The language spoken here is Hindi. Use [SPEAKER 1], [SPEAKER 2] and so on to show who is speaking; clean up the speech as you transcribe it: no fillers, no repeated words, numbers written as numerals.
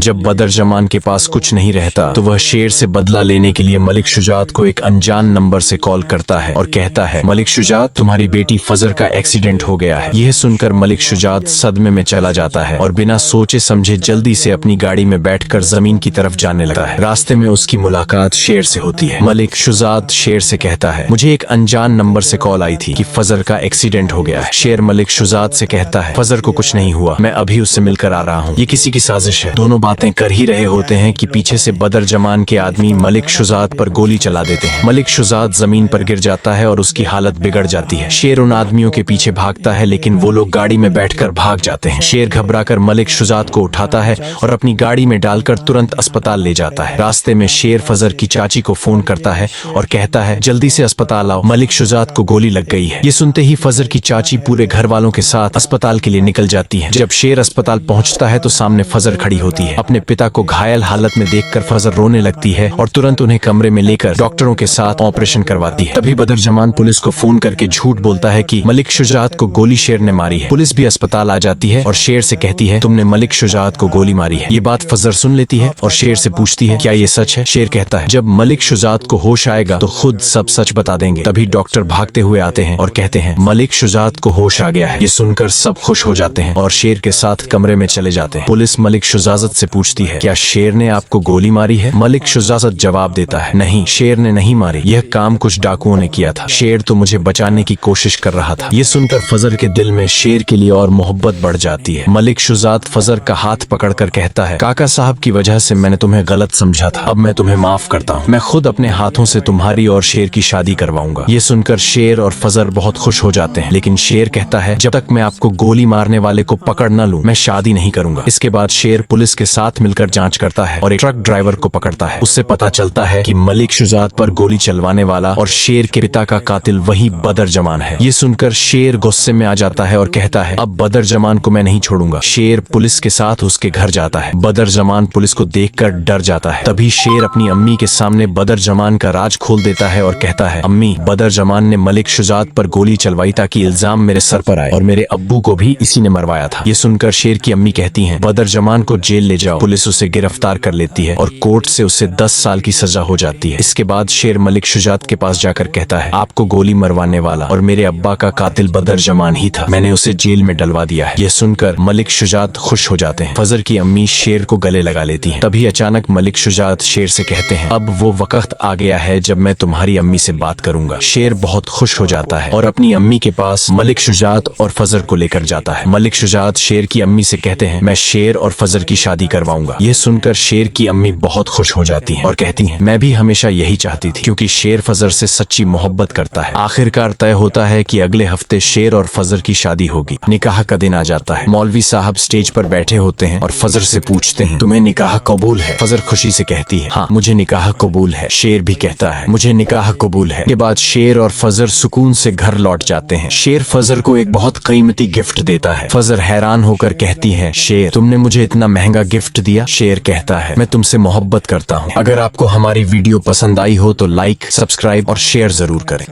[SPEAKER 1] जब बदरजमान के पास कुछ नहीं रहता तो वह शेर से बदला लेने के लिए मलिक शुजात को एक अनजान नंबर से कॉल करता है और कहता है, मलिक शुजात, तुम्हारी बेटी फजर का एक्सीडेंट हो गया है। यह सुनकर मलिक शुजात सदमे में चला जाता है और बिना सोचे समझे जल्दी से अपनी गाड़ी में बैठकर जमीन की तरफ जाने लगता है। रास्ते में उसकी मुलाकात शेर से होती है। मलिक शुजात शेर से कहता है, मुझे एक अनजान नंबर से कॉल आई थी कि फजर का एक्सीडेंट हो गया है। शेर मलिक शुजात से कहता है, फजर को कुछ नहीं हुआ, मैं अभी उससे मिलकर आ रहा हूँ। ये किसी की साजिश है। दोनों बातें कर ही रहे होते हैं कि पीछे से बदरजमान के आदमी मलिक शुजात पर गोली चला देते हैं। मलिक शुजात जमीन पर गिर जाता है और उसकी हालत बिगड़ जाती है। शेर उन आदमियों के पीछे भागता है लेकिन वो लोग गाड़ी में बैठकर भाग जाते हैं। शेर घबराकर मलिक शुजात को उठाता है और अपनी गाड़ी में डालकर तुरंत अस्पताल ले जाता है। रास्ते में शेर फजर की चाची को फोन करता है और कहता है, जल्दी से अस्पताल आओ, मलिक शुजात को गोली लग गई है। ये सुनते ही फजर की चाची पूरे घर वालों के साथ अस्पताल के लिए निकल जाती है। जब शेर अस्पताल पहुंचता है तो सामने फजर खड़ी होती है। अपने पिता को घायल हालत में देखकर फजर रोने लगती है और तुरंत उन्हें कमरे में लेकर डॉक्टरों के साथ ऑपरेशन करवाती है। तभी बदरजमान पुलिस को फोन करके झूठ बोलता है कि मलिक शुजात को गोली शेर ने मारी है। पुलिस भी अस्पताल आ जाती है और शेर से कहती है, तुमने मलिक शुजात को गोली मारी है। ये बात फजर सुन लेती है और शेर से पूछती है, क्या ये सच है? शेर कहता है, जब मलिक शुजात को होश आएगा तो खुद सब सच बता देंगे। तभी डॉक्टर भागते हुए आते हैं और कहते हैं, मलिक शुजात को होश आ गया है। ये सुनकर सब खुश हो जाते हैं और शेर के साथ कमरे में चले जाते हैं। पुलिस मलिक शुजात से पूछती है, क्या शेर ने आपको गोली मारी है? मलिक शुजात जवाब देता है, नहीं, शेर ने नहीं मारी, यह काम कुछ डाकुओं ने किया था। शेर तो मुझे बचाने की कोशिश कर रहा था। ये सुनकर फजर के दिल में शेर के लिए और मोहब्बत बढ़ जाती है। मलिक शुजात फजर का हाथ पकड़कर कहता है, काका साहब की वजह से मैंने तुम्हें गलत समझा था, अब मैं तुम्हें माफ करता हूँ। मैं खुद अपने हाथों से तुम्हारी और शेर की शादी करवाऊंगा। ये सुनकर शेर और फजर बहुत खुश हो जाते हैं, लेकिन शेर कहता है, जब तक मैं आपको गोली मारने वाले को पकड़ न लूं, मैं शादी नहीं करूंगा। इसके बाद शेर पुलिस के साथ मिलकर जांच करता है और एक ट्रक ड्राइवर को पकड़ता है। उससे पता चलता है कि मलिक शुजात पर गोली चलवाने वाला और शेर के पिता का कातिल वही बदरजमान है। ये सुनकर शेर गुस्से में आ जाता है और कहता है, अब बदरजमान को मैं नहीं छोड़ूंगा। शेर पुलिस के साथ उसके घर जाता है। बदरजमान पुलिस को देखकर डर जाता है। तभी शेर अपनी अम्मी के सामने बदरजमान का राज खोल देता है और कहता है, अम्मी, बदरजमान ने मलिक शुजात पर गोली चलवाई ताकि इल्जाम मेरे सर पर आए और मेरे अब्बू को भी इसी ने मरवाया था। ये सुनकर शेर की अम्मी कहती हैं, बदरजमान को जेल ले जाओ। पुलिस उसे गिरफ्तार कर लेती है और कोर्ट से उसे 10 साल की सजा हो जाती है। इसके बाद शेर मलिक शुजात के पास जाकर कहता है, आपको गोली मरवाने वाला और मेरे अब्बा का कातिल बदरजमान ही था, मैंने उसे जेल में डलवा दिया है। यह सुनकर मलिक शुजात खुश हो जाते हैं। फजर की अम्मी शेर को गले लगा लेती हैं। तभी अचानक मलिक शुजात शेर से कहते हैं, अब वो वक्त आ गया है जब मैं तुम्हारी अम्मी से बात करूंगा। शेर बहुत खुश हो जाता है और अपनी अम्मी के पास मलिक शुजात और फजर को लेकर जाता है। मलिक शुजात शेर की अम्मी से कहते हैं, मैं शेर और फजर की शादी करवाऊंगा। यह सुनकर शेर की अम्मी बहुत खुश हो जाती हैं और कहती हैं, मैं भी हमेशा यही चाहती थी, क्योंकि शेर फजर से सच्ची मोहब्बत करता है। आखिरकार तय होता है कि अगले हफ्ते शेर और फजर की शादी होगी। निकाह का दिन आ जाता है। मौलवी साहब स्टेज पर बैठे होते हैं और फजर से पूछते हैं, तुम्हें निकाह कबूल है? फजर खुशी से कहती है, हाँ, मुझे निकाह कबूल है। शेर भी कहता है, मुझे निकाह कबूल है। के बाद शेर और फजर सुकून से घर लौट जाते हैं। शेर फजर को एक बहुत कीमती गिफ्ट देता है। फजर हैरान होकर कहती है, शेर, तुमने मुझे इतना महंगा गिफ्ट दिया? शेर कहता है, मैं तुमसे मोहब्बत करता हूँ। अगर आपको हमारी वीडियो पसंद आई हो तो लाइक, सब्सक्राइब और शेयर जरूर करें।